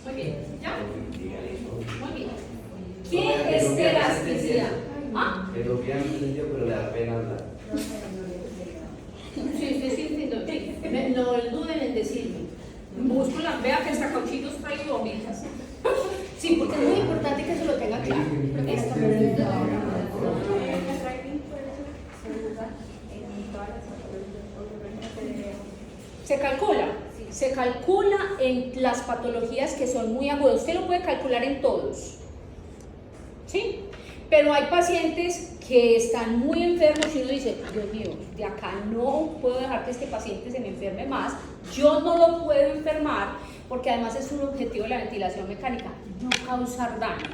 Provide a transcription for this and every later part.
Muy bien, ¿ya? Muy bien. ¿Qué es elasticidad? ¿Ah? El Sofía no entendió, pero le da pena hablar. Sí, no duden en decirme. Busco la, vea que hasta cauchitos trae bombitas. Sí, porque es muy importante que se lo tenga claro. Esto. Se calcula en las patologías que son muy agudas. Usted lo puede calcular en todos, ¿sí? Pero hay pacientes que están muy enfermos y uno dice, Dios mío, de acá no puedo dejar que este paciente se me enferme más, yo no lo puedo enfermar, porque además es un objetivo de la ventilación mecánica, no causar daño,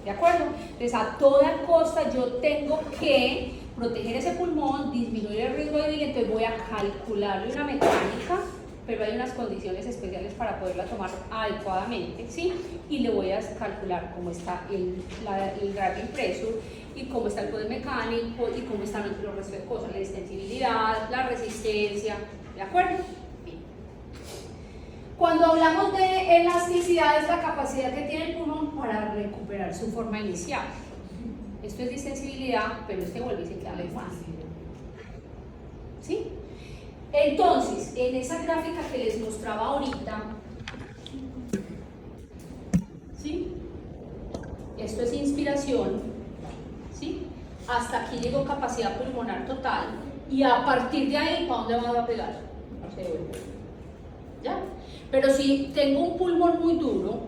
¿de acuerdo? Entonces a toda costa yo tengo que proteger ese pulmón, disminuir el riesgo de vida, entonces voy a calcularle una mecánica, pero hay unas condiciones especiales para poderla tomar adecuadamente, ¿sí? Y le voy a calcular cómo está el grappling pressure y cómo está el poder mecánico y cómo están los restos de cosas, la extensibilidad, la resistencia, ¿de acuerdo? Bien. Cuando hablamos de elasticidad es la capacidad que tiene el pulmón para recuperar su forma inicial. Esto es distensibilidad, pero vuelve y se queda fácil, ¿sí? Entonces, en esa gráfica que les mostraba ahorita, ¿sí? Esto es inspiración, ¿sí? Hasta aquí llegó capacidad pulmonar total, y a partir de ahí, ¿para dónde va a pegar? Se devuelve. ¿Ya? Pero si tengo un pulmón muy duro,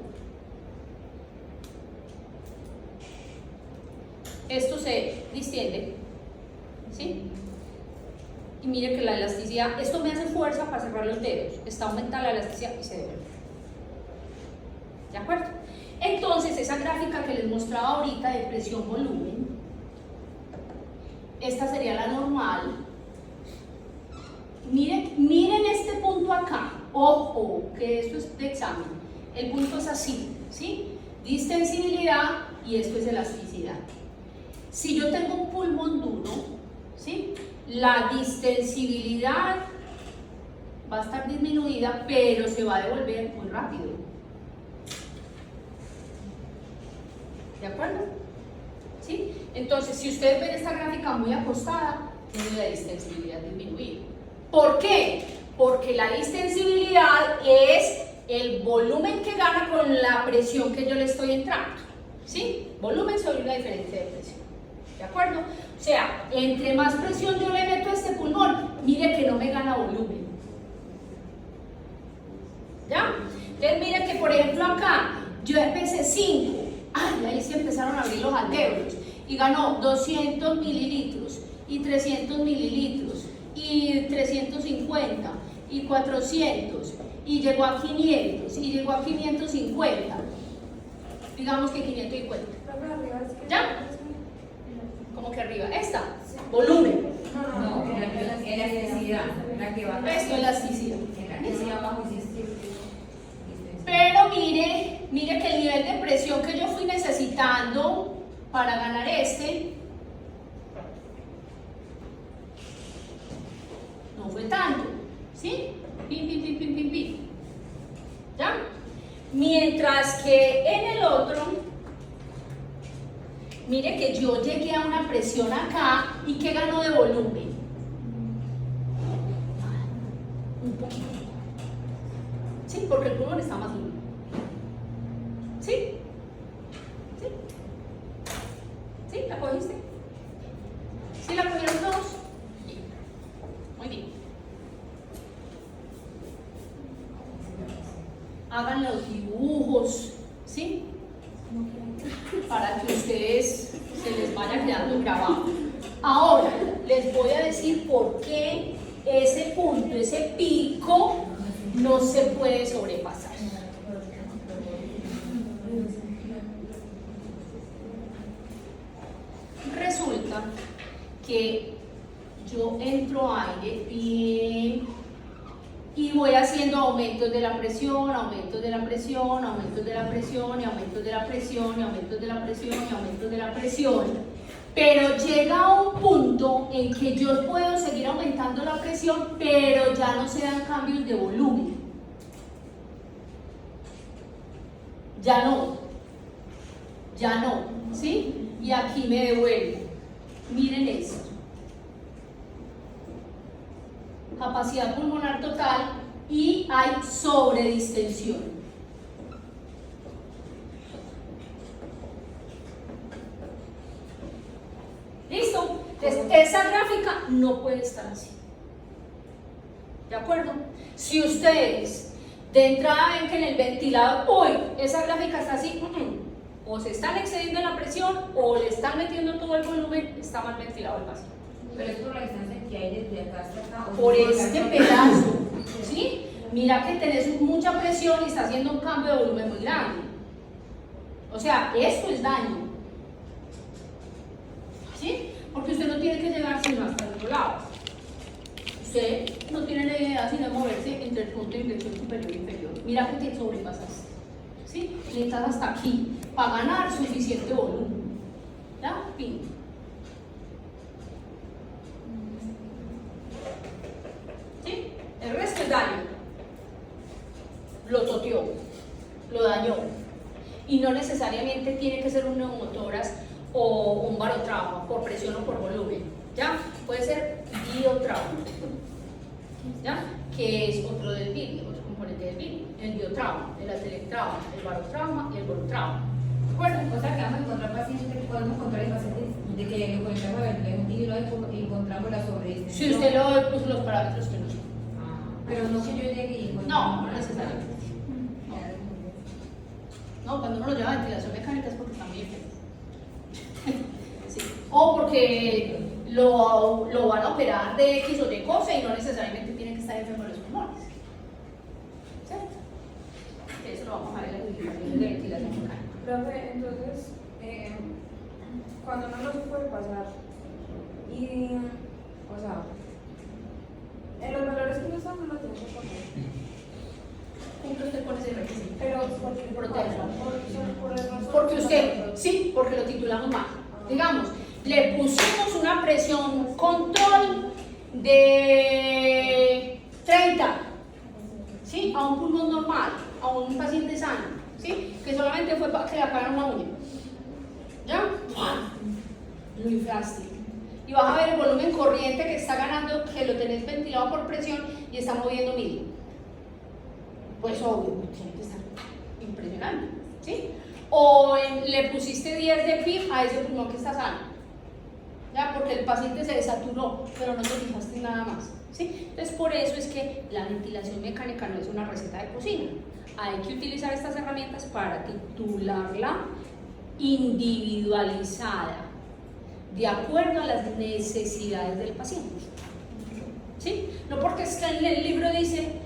esto se distiende, ¿sí? Y mire que la elasticidad, esto me hace fuerza para cerrar los dedos, está aumentada la elasticidad y se devuelve. ¿De acuerdo? Entonces, esa gráfica que les mostraba ahorita de presión-volumen, esta sería la normal. Miren este punto acá, ojo, que esto es de examen, el punto es así, ¿sí? Distensibilidad y esto es elasticidad. Si yo tengo un pulmón duro, ¿sí? La distensibilidad va a estar disminuida, pero se va a devolver muy rápido. ¿De acuerdo? ¿Sí? Entonces, si ustedes ven esta gráfica muy acostada, tiene la distensibilidad disminuida. ¿Por qué? Porque la distensibilidad es el volumen que gana con la presión que yo le estoy entrando. ¿Sí? Volumen sobre una diferencia de presión. ¿De acuerdo? O sea, entre más presión yo le meto a este pulmón, mire que no me gana volumen. ¿Ya? Entonces mire que por ejemplo acá, yo empecé 5, ahí se empezaron a abrir los alvéolos y ganó 200 mililitros y 300 mililitros y 350 y 400 y llegó a 500 y llegó a 550, digamos que 550. ¿Ya? ¿Cómo que arriba? ¿Esta? Volumen. No, elasticidad. Esto es elasticidad. Pero mire que el nivel de presión que yo fui necesitando para ganar no fue tanto, ¿sí? Pim. ¿Ya? Mientras que en el otro, mire que yo llegué a una presión acá y que ganó de volumen. Un poquito. ¿Sí? Porque el pulmón está más duro. ¿Sí? ¿Sí? ¿Sí? ¿La cogiste? ¿Sí la cogieron todos? Bien. Muy bien. Hagan los dibujos, ¿sí? Para que ustedes se les vaya quedando grabado. Ahora, les voy a decir por qué ese punto, ese pico, no se puede sobrepasar. Resulta que yo entro aire y voy haciendo aumentos de la presión, aumentos de la presión, aumentos de la presión, y aumentos de la presión, y aumentos de la presión, y aumentos de la presión. Pero llega a un punto en que yo puedo seguir aumentando la presión, pero ya no se dan cambios de volumen. ya no, ¿sí? Y aquí me devuelvo. Miren esto. Capacidad pulmonar total y hay sobredistensión. ¿Listo? Entonces, esa gráfica no puede estar así. ¿De acuerdo? Si ustedes de entrada ven que en el ventilador, hoy esa gráfica está así, o se están excediendo la presión o le están metiendo todo el volumen, está mal ventilado el paciente. Pero es por la distancia que hay desde acá hasta acá. Por este pedazo, ¿sí? Mira que tenés mucha presión y está haciendo un cambio de volumen muy grande. O sea, esto es daño, ¿sí? Porque usted no tiene que llegar sino hasta el otro lado. Usted no tiene la idea sino moverse entre el punto de inflexión superior e inferior. Mira que te sobrepasas, ¿sí? Necesitas hasta aquí para ganar suficiente volumen. ¿Ya? Fin. ¿Sí? El resto es daño. Lo toteó, lo dañó. Y no necesariamente tiene que ser un neumotórax o un barotrauma por presión o por volumen. ¿Ya? Puede ser biotrauma. ¿Ya? Que es otro del virus, otro componente del virus. El biotrauma, el atelectrauma, el barotrauma y el volutrauma. ¿De acuerdo? O sea, que vamos a encontrar pacientes, podemos encontrar el paciente de que le conectamos el individuo y encontramos la sobredistensión. Si usted lo puso los parámetros que no son. Pero no que yo llegue y encuentre. No, no necesariamente. No, cuando uno lo lleva a ventilación mecánica es porque está muy enfermo. Sí. O porque lo van a operar de X o de cosa y no necesariamente tiene que estar enfermo de los pulmones. ¿Cierto? Eso lo vamos a ver en la publicación de ventilación mecánica. Profe, entonces, cuando no nos puede pasar, y, o sea, en los valores que nos dan no lo tenemos que poner. Cumple usted con ese requisito. Pero, ¿por qué Proteja. por el razón? Porque usted, sí, porque lo titulamos mal. Digamos, le pusimos una presión control de 30, ¿sí? A un pulmón normal, a un paciente sano, ¿sí? Que solamente fue para que le apagan una uña. ¿Ya? Lo inflaste. Y vas a ver el volumen corriente que está ganando, que lo tenés ventilado por presión y está moviendo 1000. Pues obvio, tiene que estar impresionante, ¿sí? O le pusiste 10 de PIB a ese pulmón que está sano, ¿ya? Porque el paciente se desaturó, pero no te fijaste nada más, ¿sí? Entonces por eso es que la ventilación mecánica no es una receta de cocina. Hay que utilizar estas herramientas para titularla individualizada, de acuerdo a las necesidades del paciente, ¿sí? No porque está en el libro dice,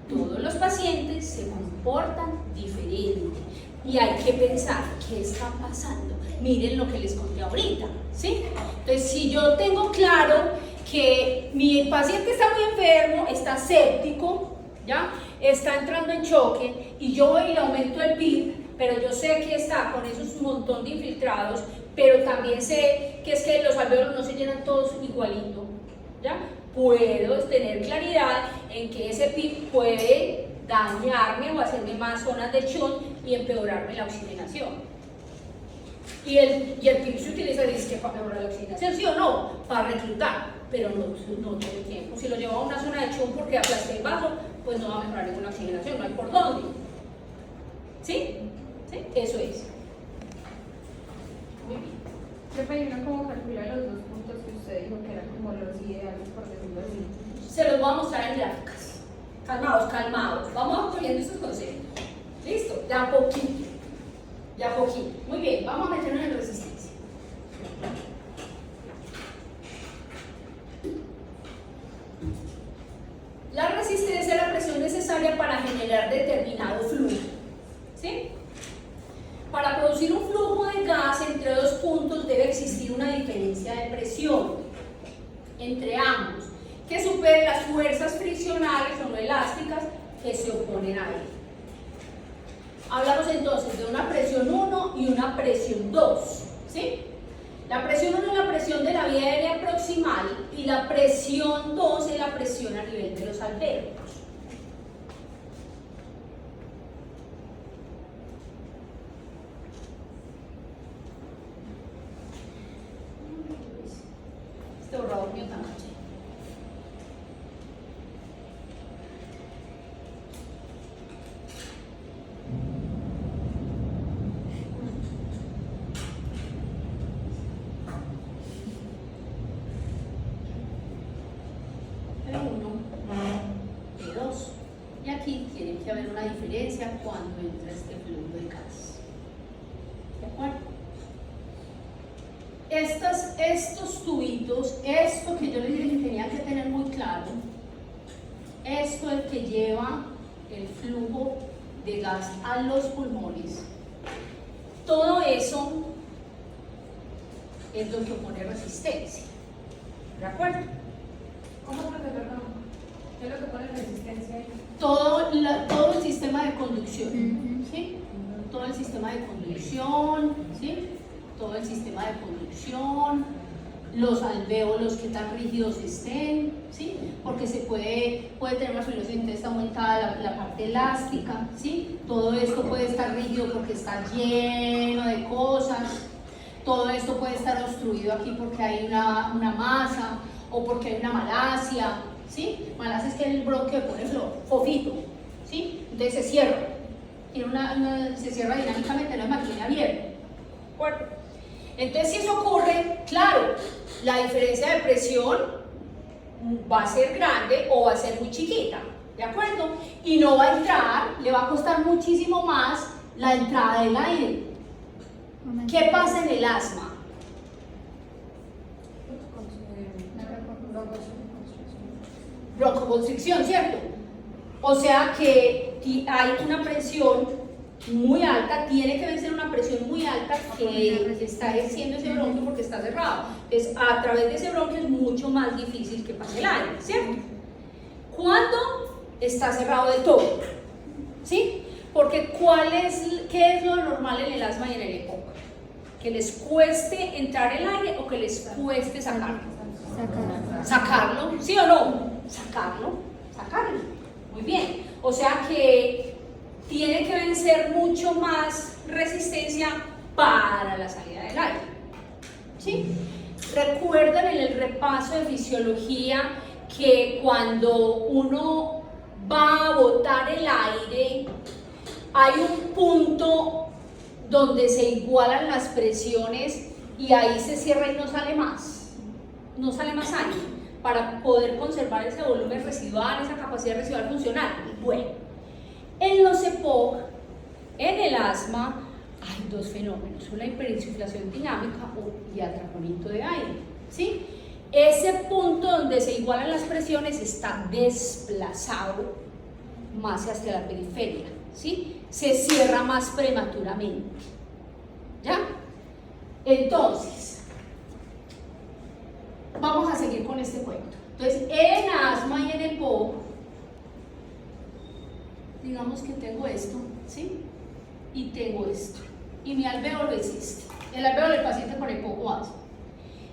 todos los pacientes se comportan diferente y hay que pensar qué está pasando. Miren lo que les conté ahorita, ¿sí? Entonces, si yo tengo claro que mi paciente está muy enfermo, está séptico, ¿ya? Está entrando en choque y yo voy y le aumento el PIB, pero yo sé que está con esos montón de infiltrados, pero también sé que es que los alvéolos no se llenan todos igualito, ¿ya? Puedo tener claridad en que ese PIB puede dañarme o hacerme más zonas de shock y empeorarme la oxigenación. Y el PIB se utiliza para mejorar la oxigenación, ¿sí o no? Para reclutar, pero no todo el tiempo. Si lo llevo a una zona de shock porque aplasté el vaso, pues no va a mejorar ninguna oxigenación, no hay por dónde. ¿Sí? ¿Sí? Eso es. Muy bien. Profe, ¿y uno cómo calcula los dos puntos que usted dijo que eran como los ideales, por decirlo así? Se los voy a mostrar en gráficas. Calmados, calmados. Vamos poniendo esos conceptos. ¿Listo? De a poquito. De a poquito. Muy bien, vamos a meternos en resistencia. La resistencia es la presión necesaria para generar determinado flujo. ¿Sí? Para producir un flujo de gas entre dos puntos debe existir una diferencia de presión entre ambos que supere las fuerzas friccionales o no elásticas que se oponen a él. Hablamos entonces de una presión 1 y una presión 2, ¿sí? La presión 1 es la presión de la vía aérea proximal y la presión 2 es la presión a nivel de los alvéolos. Y aquí tiene que haber una diferencia cuando entra este flujo de gas. ¿De acuerdo? Estos tubitos, esto que yo les dije que tenía que tener muy claro, esto es el que lleva el flujo de gas a los pulmones. Todo eso es lo que opone resistencia. ¿De acuerdo? ¿Cómo, profesor? ¿Qué es lo que pone resistencia ahí? Todo el sistema de conducción, ¿sí? Todo el sistema de conducción, ¿sí? Todo el sistema de conducción, los alvéolos que tan rígidos estén, ¿sí? Porque se puede tener una fibrilación, entonces está aumentada la parte elástica, ¿sí? Todo esto puede estar rígido porque está lleno de cosas, todo esto puede estar obstruido aquí porque hay una masa o porque hay una malacia, ¿sí? Malacia es que el bronquio pone fofito, ¿sí? Entonces se cierra, se cierra dinámicamente, no es mantiene abierto. ¿De acuerdo? Entonces, si eso ocurre, claro, la diferencia de presión va a ser grande o va a ser muy chiquita, ¿de acuerdo? Y no va a entrar, le va a costar muchísimo más la entrada del aire. ¿Qué pasa en el asma? Broncoconstricción, ¿cierto? O sea que hay una presión muy alta, tiene que vencer una presión muy alta que está ejerciendo ese bronquio porque está cerrado. Entonces, a través de ese bronquio es mucho más difícil que pase el aire, ¿cierto? ¿Cuándo está cerrado de todo? ¿Sí? Porque ¿qué es lo normal en el asma y en el EPOC? Que les cueste entrar el aire o que les cueste sacarlo. ¿Sacarlo? ¿Sí o no? Sacarlo. Muy bien. O sea que tiene que vencer mucho más resistencia para la salida del aire. ¿Sí? Recuerdan en el repaso de fisiología que cuando uno va a botar el aire, hay un punto donde se igualan las presiones y ahí se cierra y no sale más aire para poder conservar ese volumen residual, esa capacidad residual funcional. Bueno, en los EPOC, en el asma, hay dos fenómenos, una hiperinsuflación dinámica y atrapamiento de aire, ¿sí? Ese punto donde se igualan las presiones está desplazado más hacia la periferia, ¿sí? Se cierra más prematuramente, ¿ya? Entonces, vamos a seguir con este cuento. Entonces, en asma y en EPOC, digamos que tengo esto, ¿sí? Y tengo esto. Y mi alvéolo es este. El alvéolo del paciente con EPOC o asma.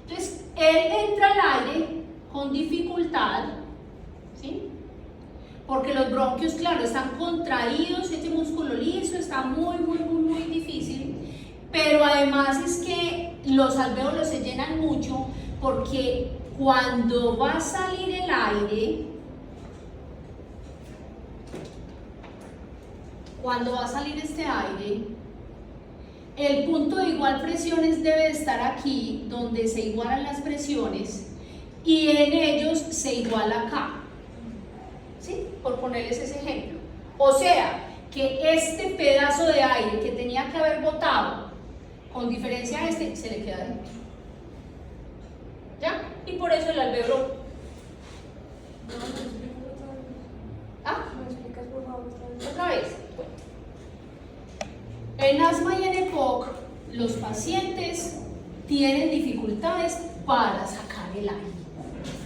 Entonces, él entra al aire con dificultad, ¿sí? Porque los bronquios, claro, están contraídos, este músculo liso está muy difícil, pero además es que los alvéolos se llenan mucho porque cuando va a salir el aire, cuando va a salir este aire, el punto de igual presiones debe estar aquí, donde se igualan las presiones, y en ellos se iguala acá, ¿sí? Por ponerles ese ejemplo. O sea, que este pedazo de aire que tenía que haber botado, con diferencia a este, se le queda dentro. ¿Ya? Y por eso el alvéolo. ¿Ah? ¿Me explicas por favor ¿Otra vez? Bueno. En asma y en EPOC, los pacientes tienen dificultades para sacar el aire,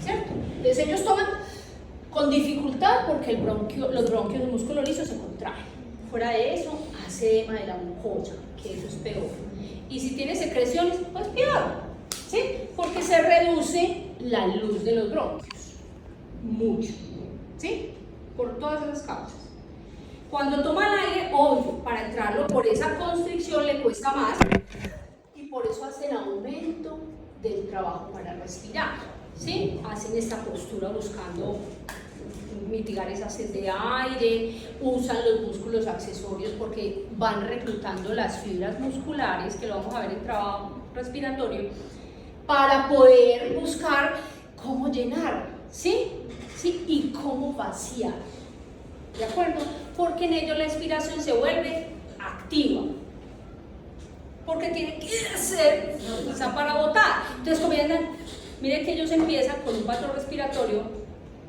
¿cierto? Entonces ellos toman con dificultad porque los bronquios del músculo liso se contraen. Fuera de eso, hace edema de la mucosa, que eso es peor. Y si tiene secreciones, pues peor, ¿sí? Porque se reduce la luz de los bronquios mucho, ¿sí? Por todas esas causas. Cuando toma el aire, obvio, para entrarlo por esa constricción le cuesta más y por eso hacen aumento del trabajo para respirar, ¿sí? Hacen esta postura buscando mitigar esa sed de aire, usan los músculos accesorios porque van reclutando las fibras musculares, que lo vamos a ver en trabajo respiratorio, para poder buscar cómo llenar, ¿sí? ¿Sí? Y cómo vaciar. ¿de acuerdo? Porque en ellos la expiración se vuelve activa. Porque tiene que hacer, o sea, para botar. Entonces comienzan, miren que ellos empiezan con un patrón respiratorio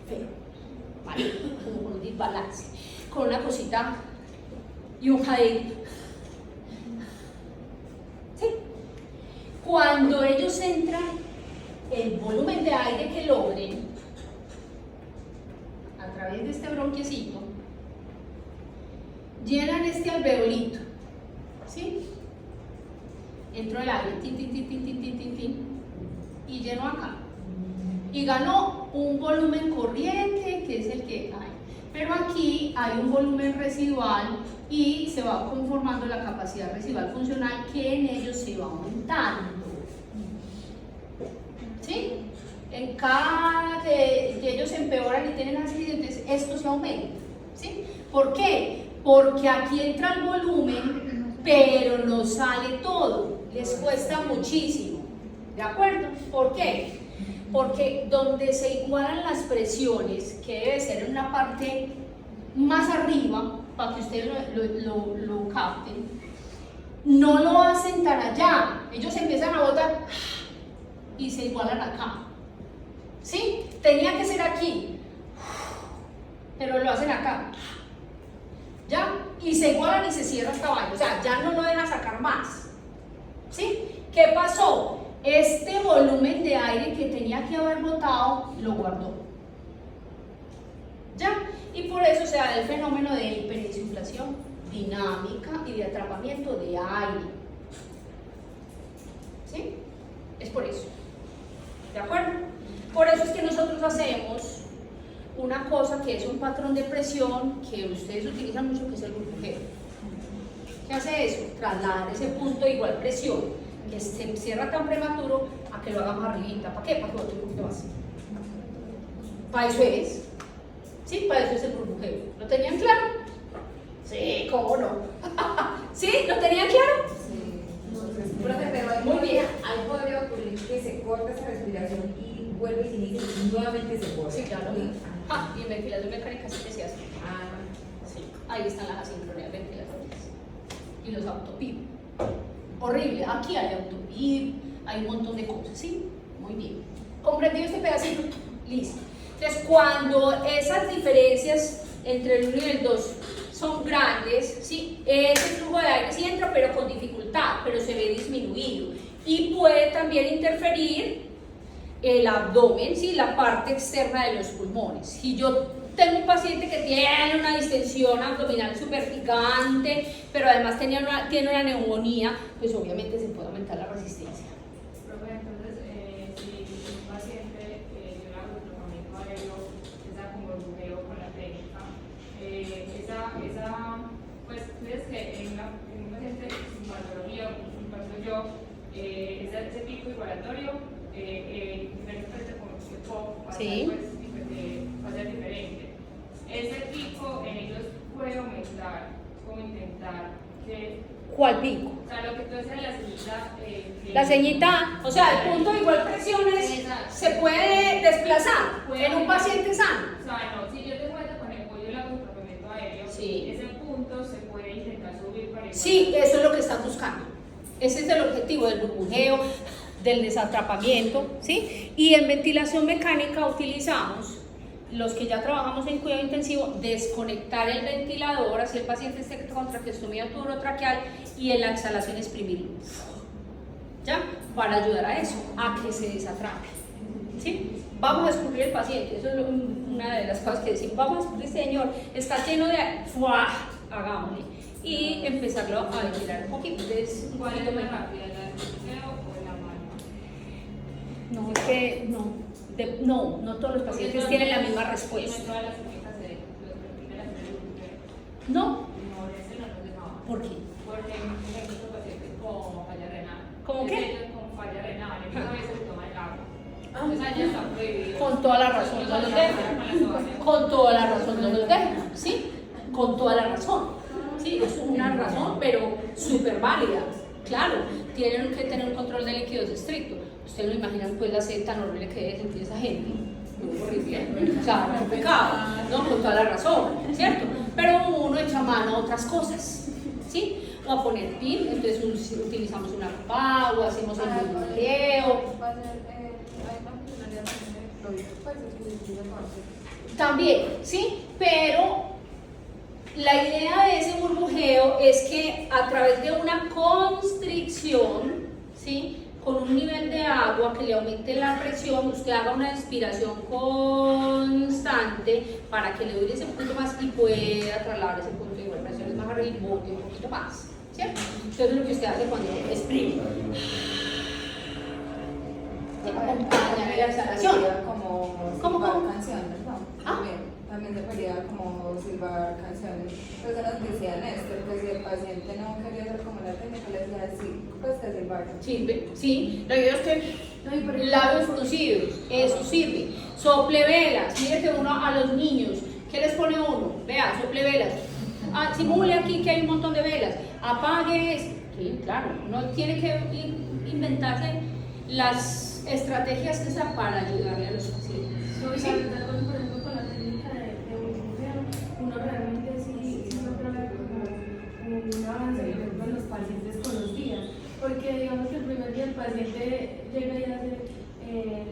feo, ¿vale? Como con un desbalance, con una cosita y un jadeo. ¿Sí? Cuando ellos entran, el volumen de aire que logren a través de este bronquiecito, llenan este alveolito, ¿sí? Entró el aire, tin, tin, tin, tin, tin, tin, tin, tin, y llenó acá. Y ganó un volumen corriente, que es el que hay. Pero aquí hay un volumen residual y se va conformando la capacidad residual funcional que en ellos se va aumentando. ¿Sí? En cada que ellos empeoran y tienen accidentes, esto se aumenta. ¿Sí? ¿Por qué? Porque aquí entra el volumen, pero no sale todo. Les cuesta muchísimo. ¿De acuerdo? ¿Por qué? Porque donde se igualan las presiones, que debe ser en una parte más arriba, para que ustedes lo capten, no lo hacen tan allá. Ellos empiezan a botar y se igualan acá. ¿Sí? Tenía que ser aquí, pero lo hacen acá. ¿Ya? Y se igualan y se cierra esta vaina. O sea, ya no lo deja sacar más. ¿Sí? ¿Qué pasó? Este volumen de aire que tenía que haber botado, lo guardó. ¿Ya? Y por eso se da el fenómeno de hiperinsuflación dinámica y de atrapamiento de aire. ¿Sí? Es por eso. ¿De acuerdo? Por eso es que nosotros hacemos una cosa que es un patrón de presión que ustedes utilizan mucho, que es el burbujeo. ¿Qué hace eso? Trasladar ese punto de igual presión que se cierra tan prematuro a que lo haga más arribita. ¿Para qué? Para que bote un poquito más. Para eso es. ¿Sí? Para eso es el burbujeo. ¿Lo tenían claro? Sí, ¿cómo no? ¿Sí? ¿Lo tenían claro? Sí. Profe, pero ahí Muy bien. ahí podría ocurrir que se corta esa respiración y vuelve y se inicia y nuevamente se corta. Sí, claro. Ah, y en ventilación mecánica sí que se hace. Ah, Sí. Ahí están las asincronías ventilatorias. Y los autopip. Horrible. Aquí hay autopip, hay un montón de cosas, ¿sí? Muy bien. ¿Comprendido este pedacito? Listo. Entonces, cuando esas diferencias entre el 1 y el 2 son grandes, ¿sí? Ese flujo de aire sí entra, pero con dificultad, pero se ve disminuido. Y puede también interferir el abdomen, ¿sí? La parte externa de los pulmones. Si yo tengo un paciente que tiene una distensión abdominal súper gigante, pero además tiene una neumonía, pues obviamente se puede aumentar la resistencia. Profe, entonces, si un paciente yo le hago el tratamiento aéreo, esa como burbujeo con la técnica, pues crees que en un paciente sin patología, un paciente yo, ese pico igualatorio, diferente con el POC, va a Sí. ser diferente. Ese pico en ellos puede aumentar, como intentar que. ¿Cuál pico? O sea, lo que tú decías de la ceñita. La ceñita, o sea, el punto de igual presiones se puede desplazar en un paciente sano. O sea, no, si yo te cuento con el pollo y la tratamiento aéreo, Sí. ese punto se puede intentar subir para igual. Sí, eso es lo que están buscando. Ese es el objetivo del burbujeo, del desatrapamiento, ¿sí? Y en ventilación mecánica utilizamos, los que ya trabajamos en cuidado intensivo, desconectar el ventilador, así el paciente esté con traqueostomía turotraqueal, y en la exhalación exprimirlo, ¿ya? Para ayudar a eso, a que se desatrape, ¿sí? Vamos a descubrir el paciente, eso es una de las cosas que decimos, vamos a descubrir, señor, está lleno de... ¡Fua! Hagámosle. Y empezarlo a ventilar un poquito. Entonces, ¿Cuál es más rápida, la del burbujeo o la mano? no, es que no todos los pacientes tienen la misma respuesta. No todas las técnicas de los perfiles de burbujeo. No, No, ese no nos dejaba. ¿por qué? Porque hay muchos pacientes con falla renal. ¿Cómo qué? Ellos con falla renal, a veces se toman el agua. Entonces ya está prohibido. Con toda la razón no los dejan. Con toda la razón no los dejan, ¿sí? Con toda la razón. Sí, es una razón, pero súper válida. Claro, tienen que tener un control de líquidos estricto. Ustedes no imaginan pues la sed tan horrible que debe sentir esa gente. horrible, o sea, no pecado, ¿no? Con toda la razón, ¿cierto? Pero uno echa mano a otras cosas, ¿sí? O a poner pin, entonces utilizamos una capa o hacemos el burbujeo. También, ¿sí? Pero la idea de ese burbujeo es que a través de una constricción, ¿sí? Con un nivel de agua que le aumente la presión, usted haga una inspiración constante para que le dure ese punto más y pueda trasladar ese punto de presión más arriba y bote un poquito más, ¿cierto? Entonces lo que usted hace cuando exprime. Acompaña la exhalación. Como canciones, ¿no? Ah. También se podría como silbar canciones. Pues nos decían esto, pues si el paciente no quería hacer como la técnica, le decía sí, pues te silbar. Sirve, sí. La idea es que labios fruncidos, eso sirve. Sople velas, mire que uno a los niños, ¿qué les pone uno? Vea, sople velas. Ah, simule aquí que hay un montón de velas. Apague eso. Sí, claro, uno tiene que inventarse las estrategias que sea para ayudarle a los pacientes. Por ejemplo, con la técnica de burbujeo, uno realmente sí logra ver como un avance en los pacientes con los días, porque digamos que el primer día el paciente llega y hace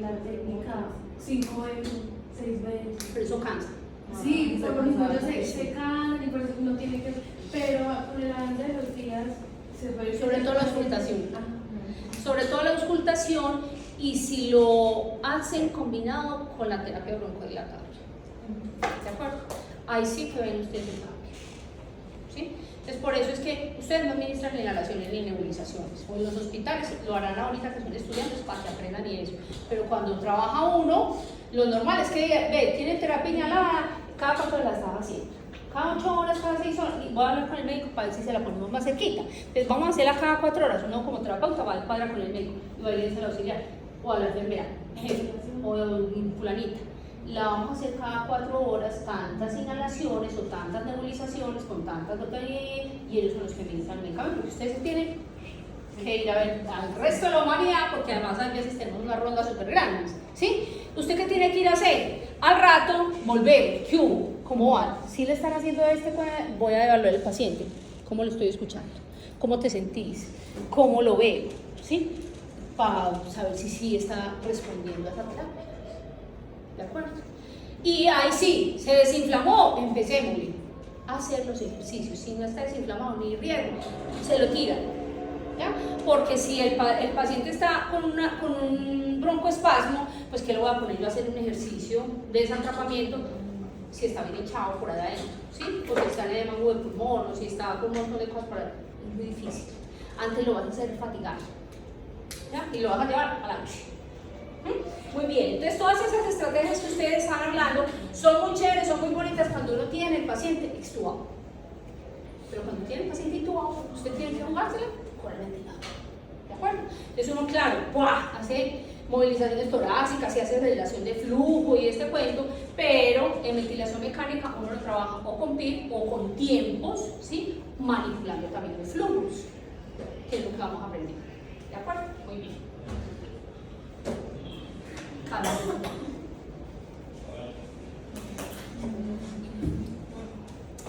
la técnica 5 veces, 6 veces. Pero eso cansa. Sí, por ejemplo, ellos se cansan y por eso no tiene que, pero con el avance de los días se puede. Sobre todo la auscultación. Ajá. Sobre todo la auscultación y si lo hacen combinado con la terapia broncodilatadora. ¿De acuerdo? Ahí sí que ven ustedes el cambio. ¿Sí? Entonces por eso es que ustedes no administran ni inhalaciones ni nebulizaciones. O en los hospitales lo harán ahorita que son estudiantes para que aprendan y eso. Pero cuando trabaja uno, lo normal es que diga, ve, tiene terapia inhalada, cada 4 horas la estás haciendo. Cada 8 horas, cada 6 horas, y voy a hablar con el médico para ver si se la ponemos más cerquita. Entonces vamos a hacerla cada 4 horas, uno como terapeuta va al cuadra con el médico y va a ir al auxiliar o a la enfermera, o fulanita. La vamos a hacer cada 4 horas, tantas inhalaciones o tantas nebulizaciones con tantas y ellos son los que administran el medicamento, porque ustedes tienen que ir a ver al resto de la humanidad, porque además a veces tenemos unas rondas súper grandes, ¿sí? ¿Usted qué tiene que ir a hacer? Al rato, volver, ¿qué hubo? ¿Cómo van? Si le están haciendo voy a evaluar al paciente, ¿cómo lo estoy escuchando? ¿Cómo te sentís? ¿Cómo lo veo? ¿Sí? Para saber si sí está respondiendo a esa terapia. ¿De acuerdo? Y ahí sí, se desinflamó, empecémosle a hacer los ejercicios. Si no está desinflamado ni riesgo, se lo tira. ¿Ya? Porque si el paciente está con un broncoespasmo, pues ¿qué le voy a poner yo a hacer un ejercicio de desatrapamiento? Si está bien echado por ahí adentro, ¿sí? O si está en el mango de pulmón, o si está con un montón de cosas por ahí, es muy difícil. Antes lo vas a hacer fatigar, ¿ya? Y lo vas a llevar a la noche. Muy bien, entonces todas esas estrategias que ustedes están hablando son muy chéveres, son muy bonitas cuando uno tiene el paciente extubado. Pero cuando tiene el paciente intubado, usted tiene que jugársela con el ventilador. ¿De acuerdo? Entonces uno, claro, ¡buah! Hace movilizaciones torácicas y hace regulación de flujo y este cuento, pero en ventilación mecánica uno lo trabaja o con PIP o con tiempos, ¿sí? Manipulando también los flujos, que es lo que vamos a aprender. ¿De acuerdo? Muy bien.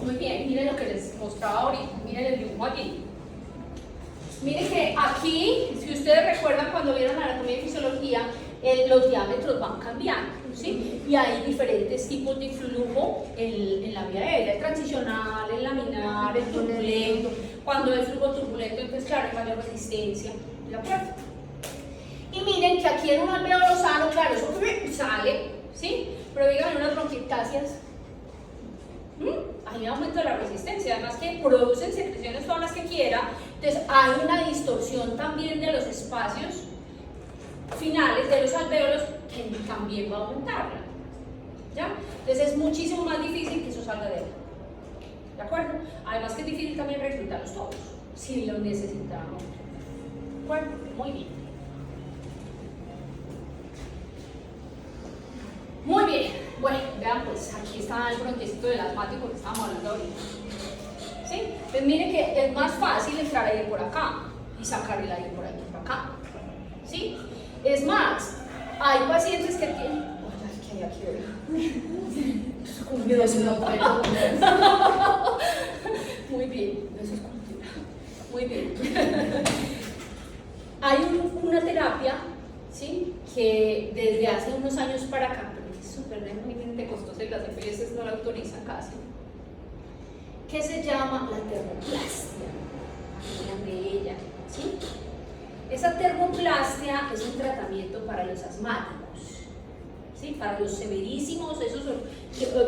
Muy bien, miren lo que les mostraba ahorita, miren el dibujo aquí. Miren que aquí, si ustedes recuerdan cuando vieron anatomía y fisiología, los diámetros van cambiando, ¿sí? Y hay diferentes tipos de flujo en la vía aérea, el transicional, el laminar, el turbulento. Cuando es flujo turbulento, entonces claro, hay mayor resistencia, ¿de acuerdo? Y miren que aquí en un alveolo sano, claro, eso sale, ¿sí? Pero díganme unas bronquiectasias. Hay un aumento de la resistencia, además que producen secreciones todas las que quiera, entonces hay una distorsión también de los espacios finales de los alvéolos que también va a aumentarla, ¿ya? Entonces es muchísimo más difícil que eso salga de ahí, ¿de acuerdo? Además que es difícil también reclutarlos todos, si lo necesitamos, ¿de acuerdo? Muy bien. Muy bien, bueno, vean pues aquí está el bronquiecito del asmático que estábamos hablando ahorita. ¿Sí? Pues miren que es más fácil entrar aire por acá y sacar el aire por aquí por acá. ¿Sí? Es más, hay pacientes que tienen. Oye, que aquí veo. Muy bien, eso es cultura. Muy bien. Hay una terapia, ¿sí?, que desde hace unos años para acá, pero es súper realmente costosa y las EPS no la autorizan casi, que se llama la termoplastia. Hablan de ella, ¿sí? Esa termoplastia es un tratamiento para los asmáticos, ¿sí?, para los severísimos, esos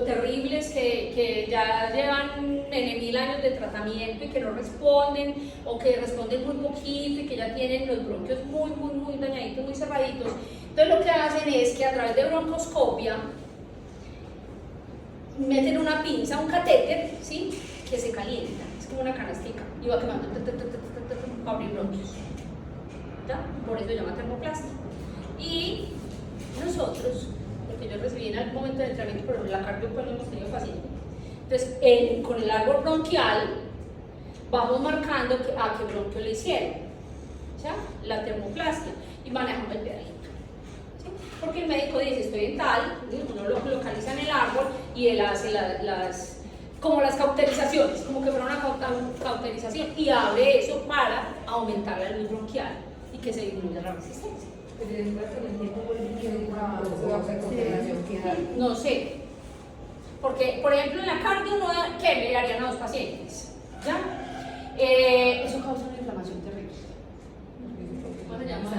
terribles que ya llevan 1000 años de tratamiento y que no responden o que responden muy poquito y que ya tienen los bronquios muy dañaditos, muy cerraditos. Entonces lo que hacen es que a través de broncoscopia meten una pinza, un catéter, ¿sí?, que se calienta, es como una canastica y va quemando para abrir bronquios. ¿Ya? Por eso se llama termoplastia. Y nosotros, porque yo recibí en algún momento de entrenamiento, pero en la cardio pues lo hemos tenido fácil. Entonces, con el árbol bronquial vamos marcando a qué bronquio le hicieron, ¿ya?, la termoplastia, y manejamos el pedalito, ¿sí? Porque el médico dice, estoy en tal, uno lo localiza en el árbol y él hace como las cauterizaciones, como que fuera una cauterización, y abre eso para aumentar la luz bronquial y que se disminuya la resistencia. No sé, porque por ejemplo en la cardio ¿qué le harían a 2 pacientes? ¿Ya? Eso causa una inflamación terrible. ¿Cómo se llama?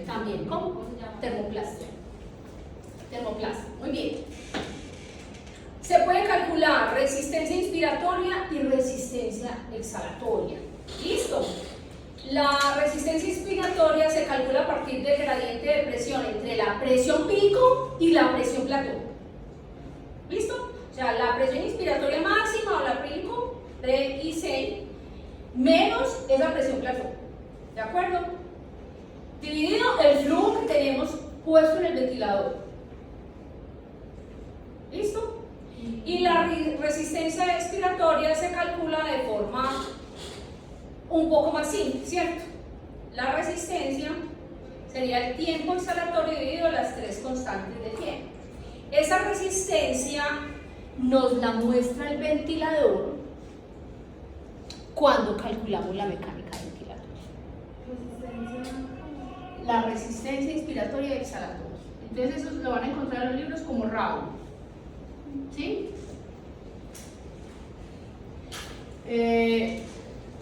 También, ¿cómo? Termoplastia. Muy bien. Se puede calcular resistencia inspiratoria y resistencia exhalatoria. ¿Listo? La resistencia inspiratoria se calcula a partir del gradiente de presión entre la presión pico y la presión plató. ¿Listo? O sea, la presión inspiratoria máxima o la pico de I6 menos esa presión plató. ¿De acuerdo? Dividido el flujo que tenemos puesto en el ventilador. ¿Listo? Y la resistencia expiratoria se calcula de forma un poco más simple, ¿cierto? La resistencia sería el tiempo exhalatorio dividido las 3 constantes de tiempo. Esa resistencia nos la muestra el ventilador cuando calculamos la mecánica ventilatoria. La resistencia inspiratoria y exhalatoria. Entonces eso lo van a encontrar en los libros como RAW. ¿Sí?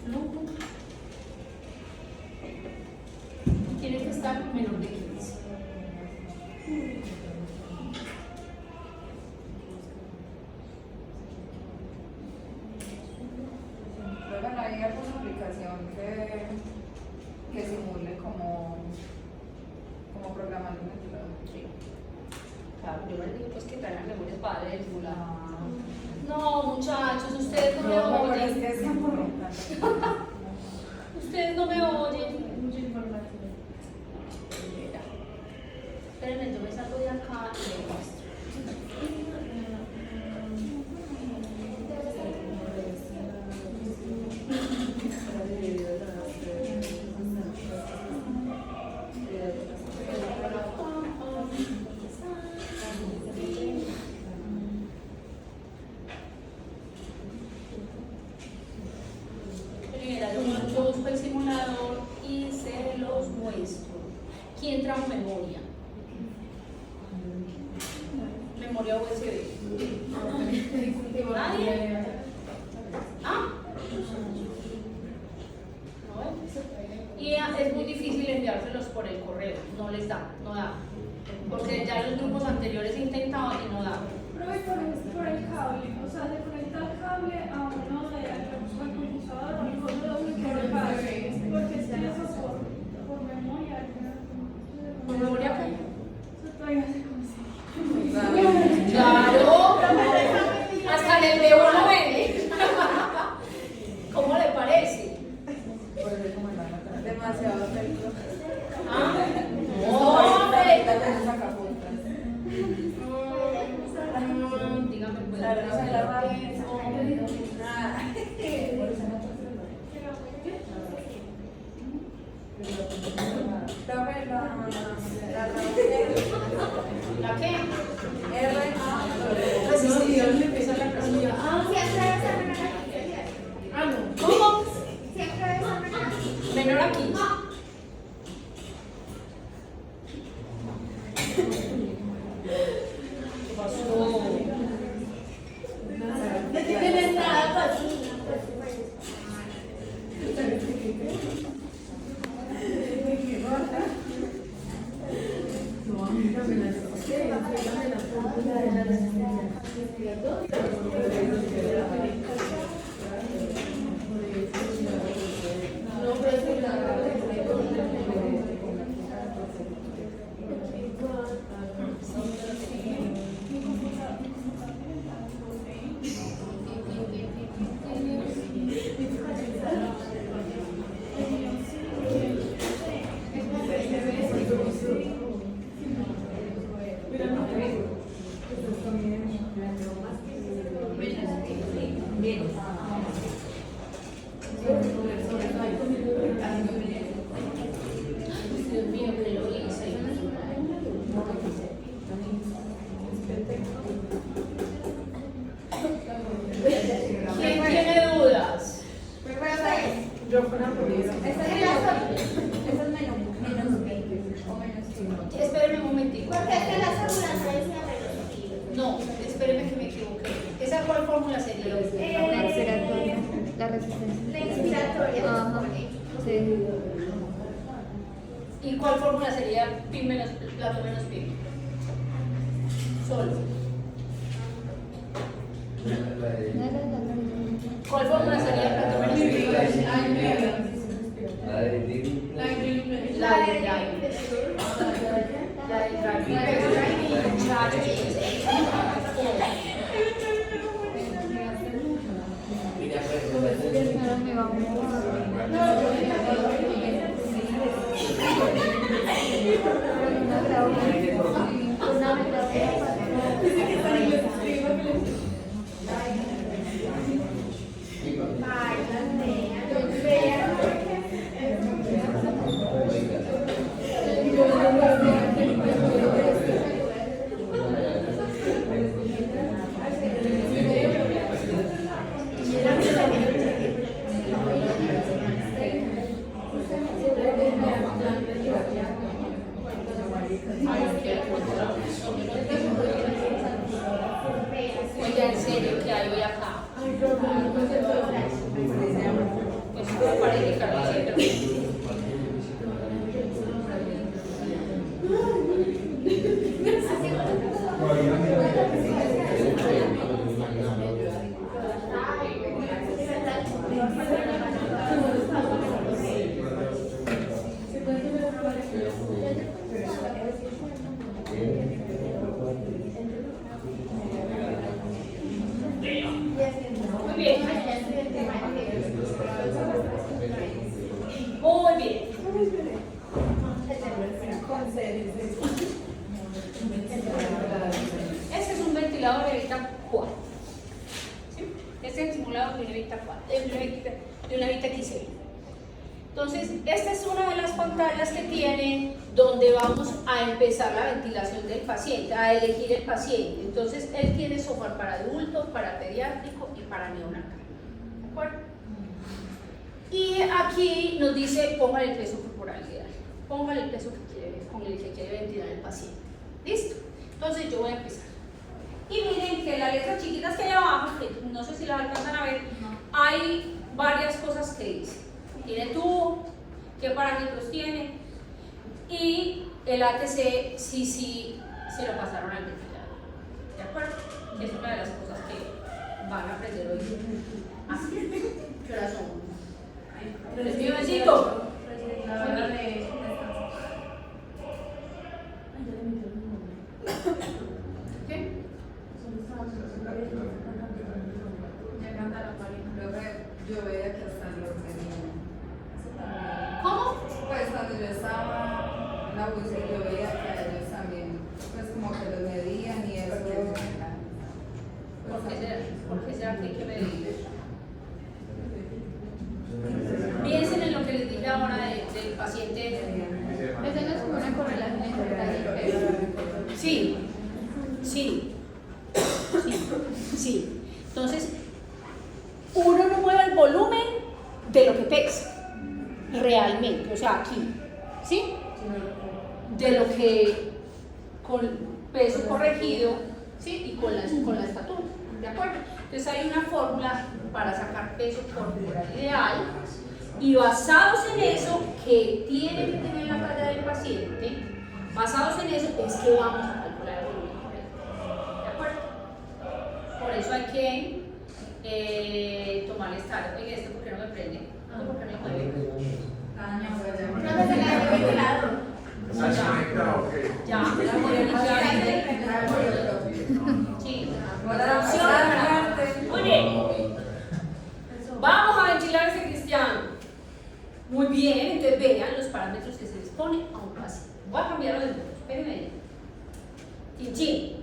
Lupo tiene que estar menor de 15. Luego no hay alguna aplicación que simule como programando un ventilador. Sí. Claro, yo les digo pues que traigan memorias padres del simulador. No, muchachos, ustedes no me oyen. Ustedes no me oyen. Mucha información. Espérenme, yo me salgo de acá y les muestro. Yo busco el simulador y se los muestro. ¿Quién trajo memoria? Memoria USB. ¿Nadie? ¿Ah? No. Y es muy difícil enviárselos por el correo, no les da, no da. Porque ya los grupos anteriores he intentado y no da. Pero y por el cable, o sea, se conecta el cable a uno de al computador o uno de por el cable, porque si eso por memoria. ¿Por memoria qué? Eso todavía se consigue. Claro, hasta en el dedo no vende. ¿Cómo le parece? Demasiado técnico. ¿Ah? ¡Hombre! Dígame, pues. La qué? No, Resistencia. Dios, esa es la presión. Ah, no. ¿Cómo? Menor a 15. ¿Qué pasó? Tiene entrada para no, a mí también la fórmula de la resistencia no, pero es que Dios mío, que lo hice. ¿Quién tiene dudas? yo fuera por eso. Espérenme un momentico. No, espérenme que me equivoqué. ¿Esa cuál fórmula sería? La resistencia. La inspiratoria. Ajá. Sí. ¿Y cuál fórmula sería pi menos plato menos pi? Solo. ¿Cuál fórmula sería plato menos pi? La de Dim. La de Mira, pues, Ahora me vamos Oiga, en serio, ¿qué hay hoy acá? Pues me parece que Carlos sí, pero... Muy bien. Muy bien. Este es un ventilador de Evita 4. ¿Sí? Este es el simulador de una Evita 4, de una Evita XL. Entonces, esta es una de las pantallas que tiene donde vamos a empezar la ventilación del paciente, a elegir el paciente. Entonces, él tiene software para adulto, para pediátrico y para neonatal. ¿De acuerdo? Y aquí nos dice, póngale el peso corporal ideal. Póngale el peso que quiere, con el que quiere ventilar el paciente. ¿Listo? Entonces, yo voy a empezar. Y miren que las letras chiquitas que hay abajo, que no sé si las alcanzan a ver, hay varias cosas que dice. Tiene tubo, qué parámetros tiene, y el ATC sí se lo pasaron al ventilador. ¿De acuerdo? Es una de las cosas que van a aprender hoy. Así. ¿Qué horas son? ¿Les pido besito? ¿Qué? Ya canta la pareja. Yo veía que hasta los medían. ¿Cómo? Pues cuando yo estaba en la UCI, yo veía que a ellos también, pues como que los medían y eso. ¿Por qué será que hay que medir? Piensen en lo que les dije ahora del paciente. Eso no es como una correlación entre la y el peso. Sí, Entonces, uno no mueve el volumen de lo que pesa, realmente, o sea, aquí, ¿sí? De lo que con peso corregido, ¿sí? Y con la estatura, ¿de acuerdo? Entonces hay una fórmula para sacar peso corporal ideal y basados en eso que tiene que tener la talla del paciente, basados en eso es que vamos a calcular el volumen correcto, ¿de acuerdo? Por eso hay que tomar esta, oye, esto porque no me prende, esto porque no me mueve. Ya, sí. Muy bien. Vamos a ventilar a ese cristiano. Muy bien, entonces vean los parámetros que se les pone a un paciente. Voy a cambiarlo de modo, espérenme. Chin, chin.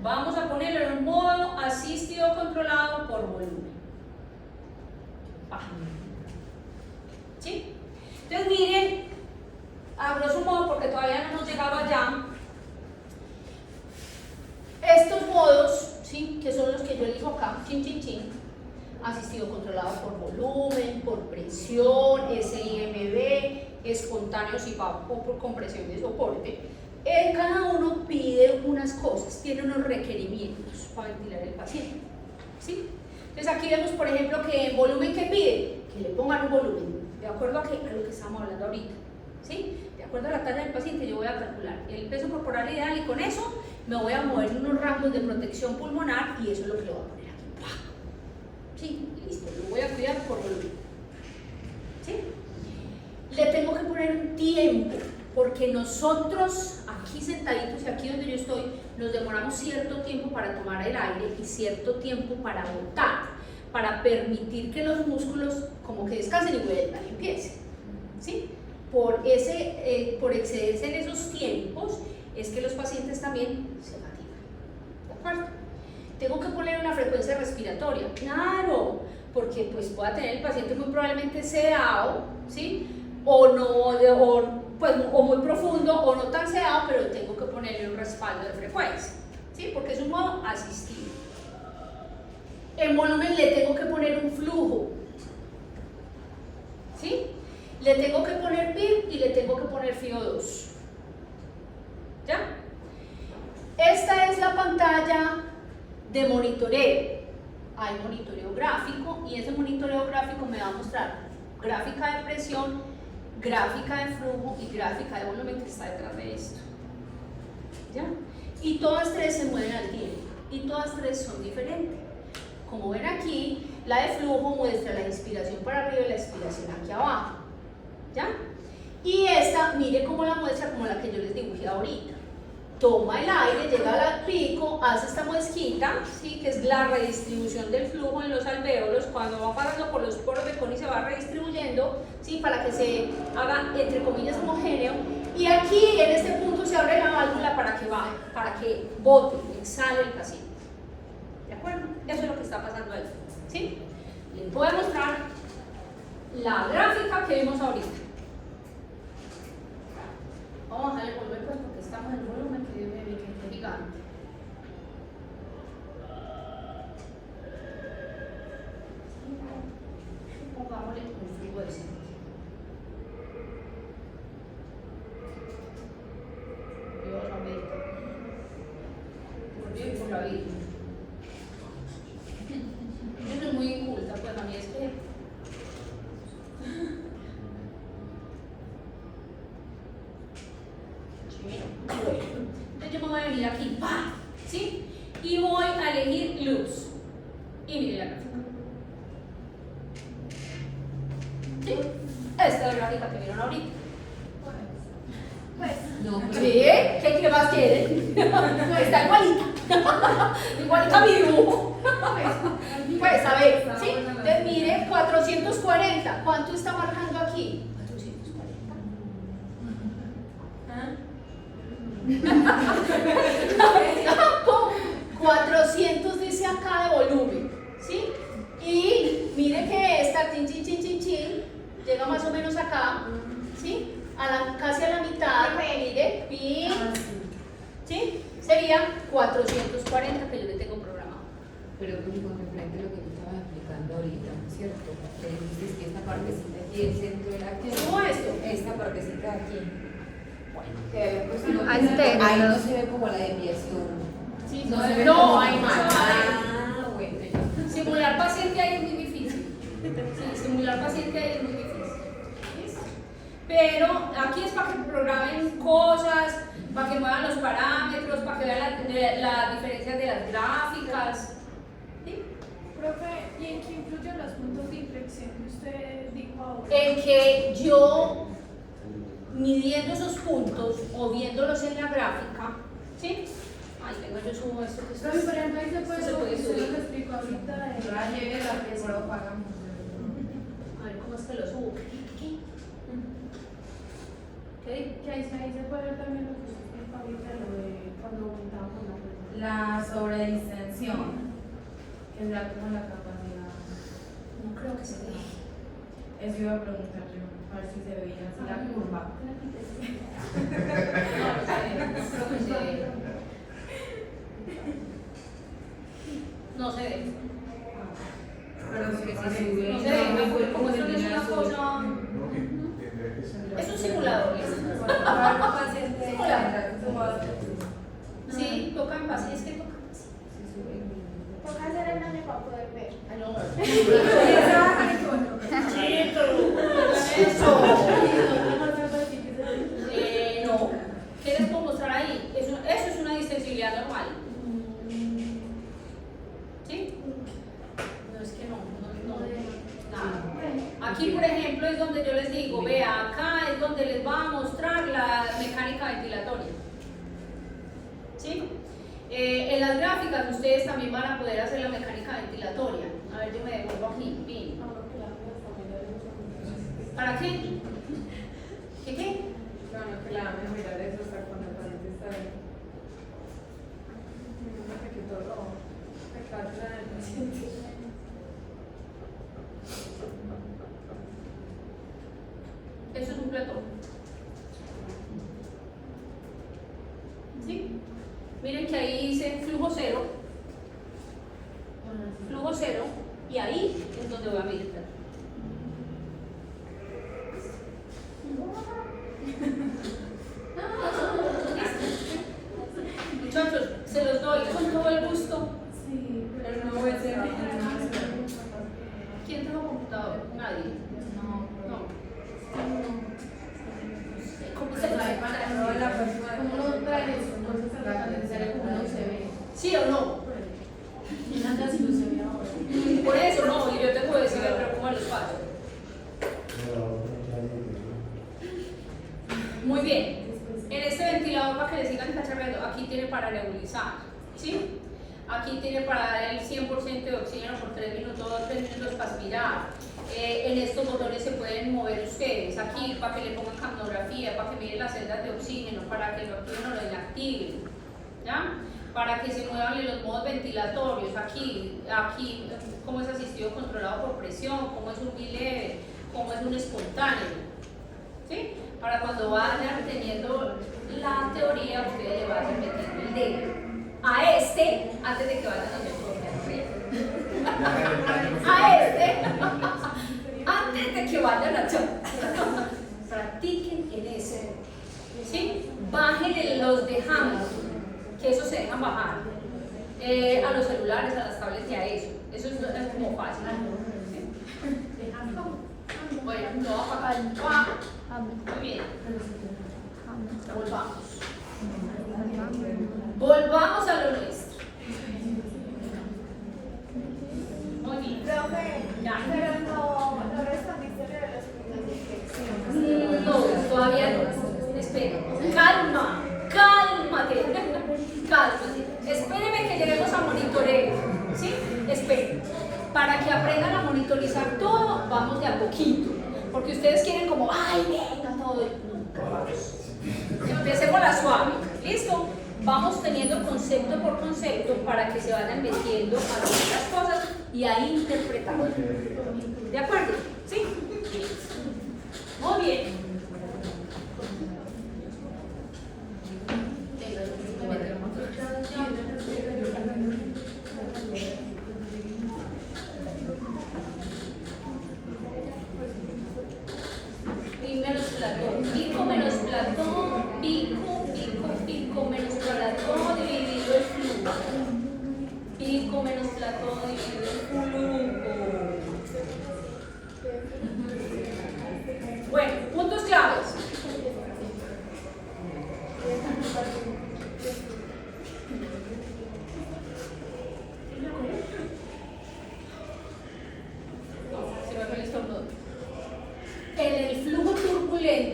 Vamos a ponerlo en un modo asistido controlado por volumen. ¿Sí? Entonces miren, a grosso modo, porque todavía no hemos llegado allá, estos modos, ¿sí? Que son los que yo elijo acá, chin, chin, chin, asistido controlado por volumen, por presión, SIMB, espontáneos y por compresión de soporte. Cada uno pide unas cosas, tiene unos requerimientos para ventilar el paciente, ¿sí? Entonces aquí vemos, por ejemplo, que en volumen que pide, que le pongan un volumen, de acuerdo a lo que estamos hablando ahorita, ¿sí? De acuerdo a la talla del paciente yo voy a calcular el peso corporal ideal y con eso me voy a mover en unos rangos de protección pulmonar y eso es lo que le voy a poner aquí. Sí, listo, lo voy a cuidar por volumen. ¿Sí? Le tengo que poner un tiempo, porque nosotros aquí sentaditos y aquí donde yo estoy nos demoramos cierto tiempo para tomar el aire y cierto tiempo para botar, para permitir que los músculos como que descansen y vuelvan y empiecen. ¿Sí? Por excederse en esos tiempos es que los pacientes también se fatigan. ¿De acuerdo? Tengo que poner una frecuencia respiratoria, claro, porque pues pueda tener el paciente muy probablemente sedado, ¿sí? O muy profundo o no tan sedado, pero tengo que ponerle un respaldo de frecuencia, ¿sí? Porque es un modo asistido. En volumen le tengo que poner un flujo, ¿sí? Le tengo que poner PIB y le tengo que poner FiO2. ¿Ya? Esta es la pantalla de monitoreo. Hay monitoreo gráfico y ese monitoreo gráfico me va a mostrar gráfica de presión, gráfica de flujo y gráfica de volumen que está detrás de esto. ¿Ya? Y todas tres se mueven al tiempo y todas tres son diferentes. Como ven aquí, la de flujo muestra la inspiración para arriba y la expiración aquí abajo. ¿Ya? Y esta, mire cómo la muestra, como la que yo les dibujé ahorita. Toma el aire, llega al pico, hace esta muesquita, ¿sí? Que es la redistribución del flujo en los alvéolos, cuando va pasando por los poros de Coni se va redistribuyendo, ¿sí? Para que se haga, entre comillas, homogéneo. Y aquí, en este punto, se abre la válvula para que baje, para que bote, exhale el paciente. ¿De acuerdo? Eso es lo que está pasando ahí, ¿sí? Les voy a mostrar la gráfica que vimos ahorita. Vamos a bajar el volumen pues porque estamos en el volumen que Dios me ve que es gigante. Pongámosle un flujo decente. Dios lo bendiga. Por Dios y por la vida. Yo soy muy inculta, pues a mí es que entonces yo me voy a venir aquí, ¡pah! ¿Sí? Y voy a elegir luz. Y mire la gráfica. ¿Sí? Esta es la gráfica que vieron ahorita. No, ¿Sí? ¿Qué más quieren? Está igualita. Igualita a mi dibujo. Pues a ver, ¿sí? Entonces mire, 440. ¿Cuánto está marcando aquí? 400 dice acá de volumen, ¿sí? Y mire que esta chin, chin, chin, chin, chin, llega más o menos acá, ¿sí? Casi a la mitad, mire, pin, ¿sí? Sería 440 que yo le tengo programado. pero referente a lo que tú estabas explicando ahorita, ¿cierto? Que dices que esta partecita aquí, el centro de la que ¿Cómo esto? esta partecita de aquí. Que pues, ahí no se ve como la desviación. Sí, No se ve no, como- ahí no se va a ver. Ah, bueno, ya. Simular paciente ahí es muy difícil. Sí, simular paciente ahí es muy difícil. ¿Listo? Pero aquí es para que programen cosas, para que muevan los parámetros, para que vean las diferencias de las gráficas. ¿Sí? Profe, ¿y en qué influyen los puntos de inflexión que usted dijo ahora? En que yo, midiendo esos puntos o viéndolos en la gráfica, ¿sí? Ay, venga, yo subo esto que Profe, por ejemplo, ahí se puede se puede usted subir. nos explicó ahorita de... Yo la llevé la que solo pagamos. A ver, ¿cómo es que lo subo? ¿Qué? ¿Qué? Que ahí se puede ver también lo que usted explicó ahorita, lo de cuando aumentamos la fuerza. La sobredistensión, que es la como la capacidad. No creo que se vea. Eso iba a preguntar yo, a ver si se veía así la curva. No se ve. Pero sí que No sí sube. se ve. Como eso no es una cosa. Es un simulador. Sí, toca en base. Es que toca en base. Toca hacer el nombre para poder ver. Ay, no. No. ¿Qué les puedo mostrar ahí? Eso es una distensibilidad normal. ¿Sí? No, es que no. Nada. Aquí, por ejemplo, es donde yo les digo, vea, acá es donde les va a mostrar la mecánica ventilatoria. ¿Sí? En las gráficas ustedes también van a poder hacer la mecánica ventilatoria. A ver, yo me devuelvo aquí. Bien. ¿Para qué? ¿Qué? Bueno, que la vamos a mirar eso hasta cuando el paciente está bien. Que todo se calcula en el paciente. Eso es un platón. ¿Sí? Miren que ahí dice flujo cero. Flujo cero. Y ahí es donde voy a medir. Muchachos, se los doy con todo el gusto. Sí, Pero no voy a hacer ¿Quién tengo computador? Nadie. No. ¿Cómo se como no trae eso, entonces es necesario como no se ve. ¿Sí o no? Y nada si no se ve ahora. Por eso no, y yo te puedo decir, pero ¿cómo los paso? Muy bien. En este ventilador, para que le sigan cacharreando, aquí tiene para nebulizar, ¿sí? Aquí tiene para dar el 100% de oxígeno por 3 minutos para aspirar. En estos botones se pueden mover ustedes, aquí para que le pongan capnografía, para que miren las celdas de oxígeno, para que lo activen o lo inactiven, ¿ya? Para que se muevan en los modos ventilatorios, aquí cómo es asistido controlado por presión, cómo es un bileve, cómo es un espontáneo, ¿sí? Para cuando vayan teniendo la teoría, ustedes le vayan metiendo el dedo a este antes de que vayan a hacer a este antes de que vayan a hacer. Practiquen en ese, ¿sí? Bájenle los de Hamilton, que eso se dejan bajar a los celulares, a las tablets y a eso. Eso es como fácil. ¿Sí? Bueno, no va a pagar. Muy bien. Volvamos a lo nuestro. Muy bien. Profe, Ya. pero no respondiste de los puntos de inflexión. No, todavía no. Espera. Calma. Cálmate. Cálmate. Espéreme que lleguemos a monitoreo. ¿Sí? Esperen. Para que aprendan a monitorizar todo, vamos de a poquito. Porque ustedes quieren como, ay, venga, todo. Empecemos la suave. ¿Listo? Vamos teniendo concepto por concepto para que se vayan metiendo a otras cosas y ahí interpretando. ¿De acuerdo? ¿Sí? Muy bien.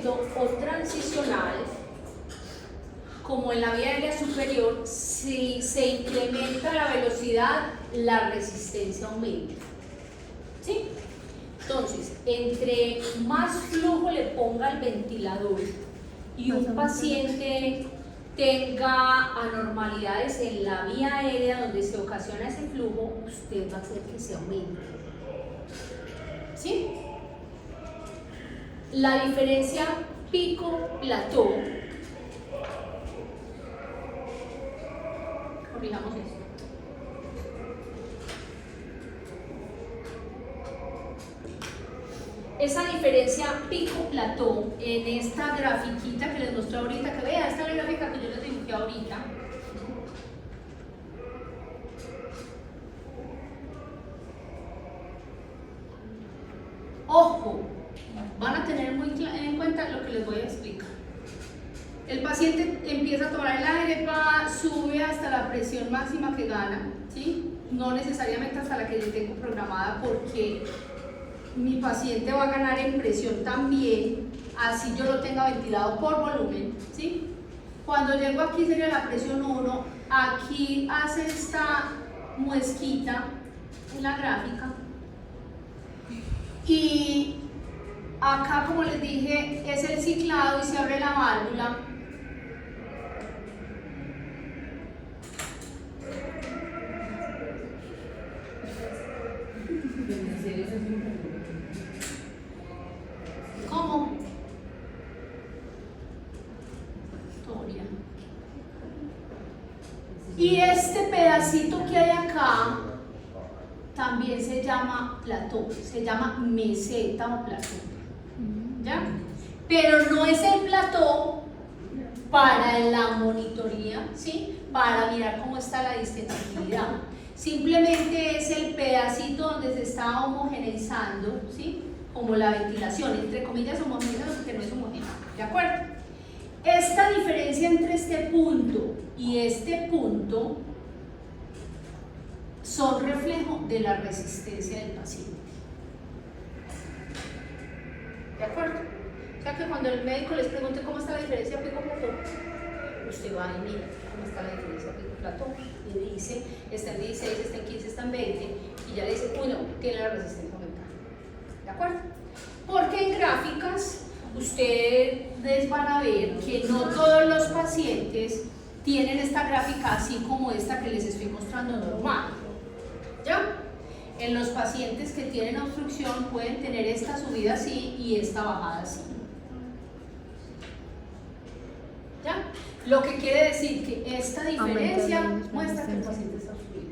momento o transicional, como en la vía aérea superior, si se incrementa la velocidad, la resistencia aumenta. ¿Sí? Entonces, entre más flujo le ponga al ventilador y un paciente tenga anormalidades en la vía aérea donde se ocasiona ese flujo, usted va a hacer que se aumente. ¿Sí? La diferencia pico-plató, corrijamos eso. Esa diferencia pico-plató en esta grafiquita que les mostré ahorita, que vea, esta es la gráfica que yo les dibujé ahorita. Ojo, van a tener muy en cuenta lo que les voy a explicar. El paciente empieza a tomar el aire, sube hasta la presión máxima que gana, ¿sí? No necesariamente hasta la que yo tengo programada, porque mi paciente va a ganar en presión también, así yo lo tenga ventilado por volumen, ¿sí? Cuando llego aquí sería la presión 1, aquí hace esta muesquita en la gráfica, y acá, como les dije, es el ciclado y se abre la válvula. ¿Cómo? Historia. Y este pedacito que hay acá también se llama plató, se llama meseta o plató. ¿Ya? Pero no es el plató para la monitoría, ¿sí? Para mirar cómo está la distensibilidad. Simplemente es el pedacito donde se está homogeneizando, ¿sí? Como la ventilación, entre comillas homogeneizado porque no es homogéneo, ¿de acuerdo? Esta diferencia entre este punto y este punto son reflejo de la resistencia del paciente. ¿De acuerdo? O sea que cuando el médico les pregunte cómo está la diferencia pico-plató, usted va y mira cómo está la diferencia pico-plató, le dice, está en 16, está en 15, está en 20, y ya le dice, uy no, tiene la resistencia aumentada. ¿De acuerdo? Porque en gráficas ustedes van a ver que no todos los pacientes tienen esta gráfica así como esta que les estoy mostrando normal. ¿Ya? En los pacientes que tienen obstrucción pueden tener esta subida así y esta bajada así. ¿Ya? Lo que quiere decir que esta diferencia muestra que el paciente está obstruido.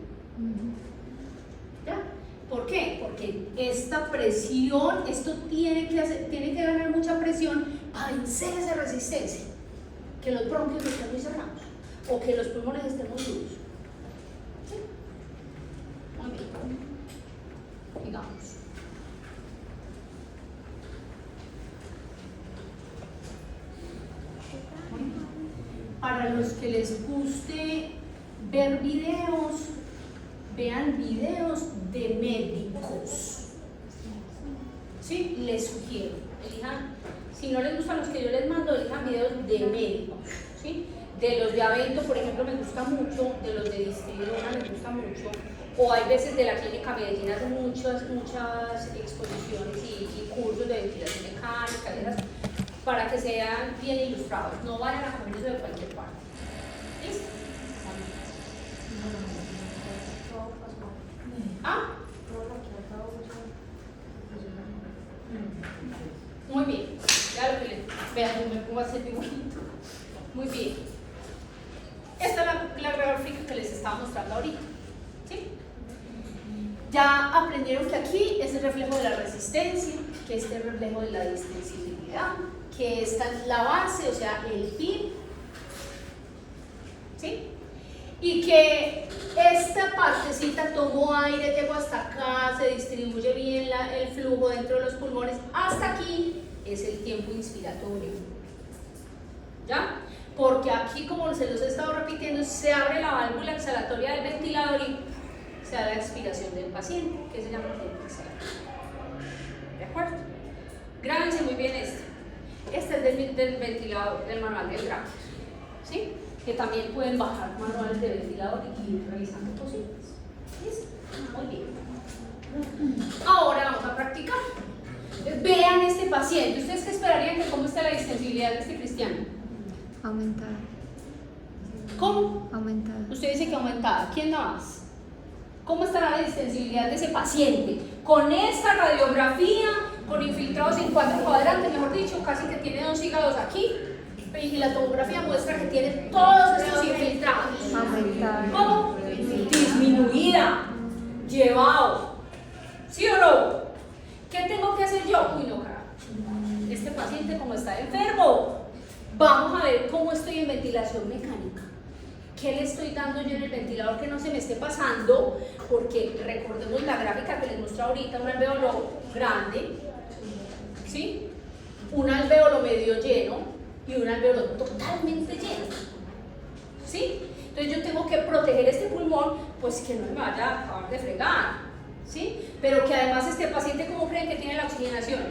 ¿Ya? ¿Por qué? Porque esta presión, esto tiene que ganar mucha presión para vencer esa resistencia. Que los bronquios estén muy cerrados o que los pulmones estén muy duros. ¿Sí? Muy bien. Digamos. Para los que les guste ver videos, vean videos de médicos. ¿Sí? Les sugiero. Elijan, si no les gustan los que yo les mando, elijan videos de médicos. ¿Sí? De los de Avento, por ejemplo, me gusta mucho, de los de Distribuidora me gusta mucho. O hay veces de la Clínica Medellín hacen muchas exposiciones y cursos de ventilación mecánica y esas, para que sean bien ilustrados, no vayan a coger eso de cualquier parte. ¿Listo? ¿Ah? Muy bien, ya lo que les vean, yo me pongo a hacer dibujito. Muy bien. Esta es la gráfica que les estaba mostrando ahorita. ¿Sí? Ya aprendieron que aquí es el reflejo de la resistencia, que este es el reflejo de la distensibilidad, que esta es la base, o sea, el fin, ¿sí? Y que esta partecita tomó aire, llegó hasta acá, se distribuye bien el flujo dentro de los pulmones, hasta aquí es el tiempo inspiratorio, ¿ya? Porque aquí, como se los he estado repitiendo, se abre la válvula exhalatoria del ventilador y se da la expiración del paciente, que se llama tiempo exhalatorio. ¿De acuerdo? Grábense muy bien esto. Este es del ventilador, del manual del Dracker, ¿sí? Que también pueden bajar manuales de ventilador y ir revisando cositas. ¿Listo? Muy bien. Ahora vamos a practicar. Vean este paciente. ¿Ustedes qué esperarían que cómo está la distensibilidad de este cristiano? Aumentada. ¿Cómo? Aumentada. Usted dice que aumentada. ¿Quién más? ¿Cómo estará la distensibilidad de ese paciente? Con esta radiografía, con infiltrados en 4 cuadrantes, mejor dicho, casi que tiene 2 hígados aquí. Y la tomografía muestra que tiene todos estos infiltrados. Aumentada. ¿Cómo? Disminuida. Llevado. ¿Sí o no? ¿Qué tengo que hacer yo? Uy, no, carajo. Este paciente como está enfermo. Vamos a ver cómo estoy en ventilación mecánica. ¿Qué le estoy dando yo en el ventilador que no se me esté pasando? Porque recordemos la gráfica que les muestro ahorita, un alvéolo grande, ¿sí? Un alvéolo medio lleno y un alvéolo totalmente lleno, ¿sí? Entonces yo tengo que proteger este pulmón, pues que no me vaya a acabar de fregar, ¿sí? Pero que además este paciente, ¿cómo creen que tiene la oxigenación?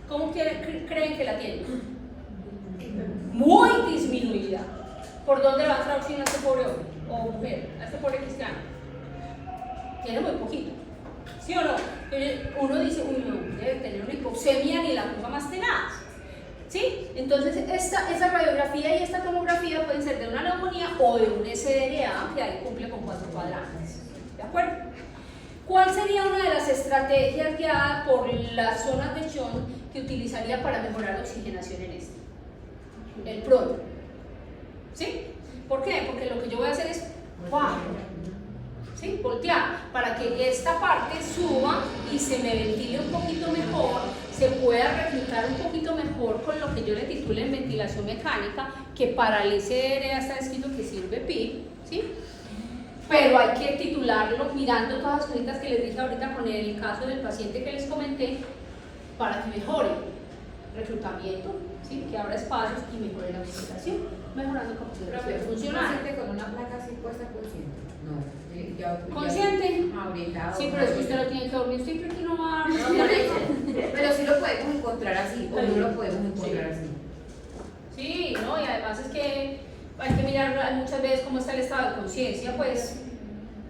¿Cómo creen que la tiene? Muy disminuida. ¿Por dónde va a entrar oxígeno a este pobre hombre o mujer, a este pobre cristiano? Tiene muy poquito, ¿sí o no? Uno dice, uy, no, debe tener una hipoxemia ni la cosa más tenaz, ¿sí? Entonces, esa radiografía y esta tomografía pueden ser de una neumonía o de un SDRA, que ahí cumple con 4 cuadrantes, ¿de acuerdo? ¿Cuál sería una de las estrategias guiadas por las zonas de Schoen que utilizaría para mejorar la oxigenación en este? El PRON, ¿sí? ¿Por qué? Porque lo que yo voy a hacer es ¿sí? Voltear para que esta parte suba y se me ventile un poquito mejor, se pueda reclutar un poquito mejor con lo que yo le titule en ventilación mecánica, que para el SDRA está escrito que sirve PIP, ¿sí? Pero hay que titularlo mirando todas las cositas que les dije ahorita con el caso del paciente que les comenté, para que mejore reclutamiento, ¿sí? Que abra espacios y mejore la oxigenación, mejorando capacidad funcional. Con una placa así puesta consciente. No, ¿Consciente? Orientado. Sí, pero es que usted lo tiene que dormir. ¿Usted cree que no va a No, por eso. Pero sí lo podemos encontrar así, o no lo podemos encontrar así. Sí, ¿no? Y además es que hay que mirar muchas veces cómo está el estado de conciencia, pues,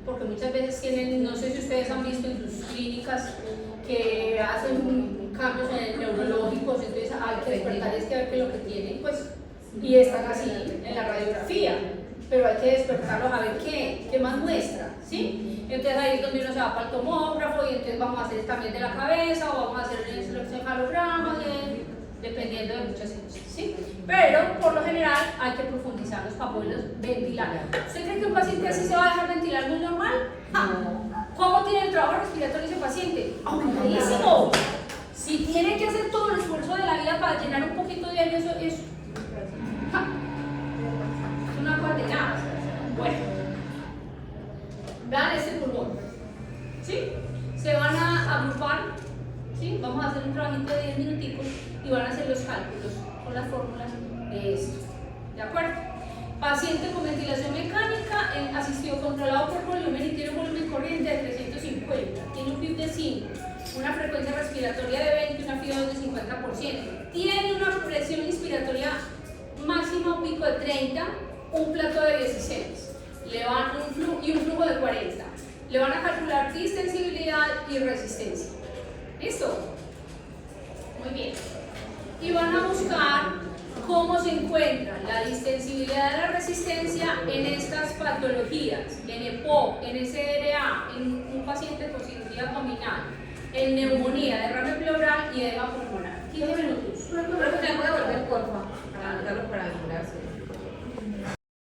porque muchas veces tienen, no sé si ustedes han visto en sus clínicas que hacen cambios neurológicos, entonces hay que despertar, es que ver qué es lo que tienen, pues, y están así en la radiografía, pero hay que despertarlos a ver qué más muestra, ¿sí? Entonces ahí es donde uno se va para el tomógrafo y entonces vamos a hacer también de la cabeza o vamos a hacer el electroencefalograma, dependiendo de muchas cosas, ¿sí? Pero por lo general hay que profundizarlos para poderlos ventilar. ¿Usted cree que un paciente así se va a dejar ventilar muy normal? ¿Cómo tiene el trabajo respiratorio ese paciente? ¡Aumentadísimo! Si tiene que hacer todo el esfuerzo de la vida para llenar un poquito de aire, eso es una cosa de nada. Bueno, vean este pulmón, ¿sí? Se van a agrupar, ¿sí? Vamos a hacer un trabajito de 10 minuticos y van a hacer los cálculos con las fórmulas de esto, ¿de acuerdo? Paciente con ventilación mecánica, asistido controlado por volumen y tiene un volumen corriente de 350, tiene un PIB de 5, una frecuencia respiratoria de 20 y una FIO2 de 50%, tiene una presión inspiratoria máxima o pico de 30, un plato de 16, le van un flujo de 40, le van a calcular distensibilidad y resistencia. ¿Listo? Muy bien. Y van a buscar cómo se encuentra la distensibilidad de la resistencia en estas patologías, en EPOC, en SDRA, en un paciente con cirugía abdominal, en neumonía, derrame pleural y edema pulmonar. 15 minutos. Pero me puede volver, porfa, para anotarlo por ahí.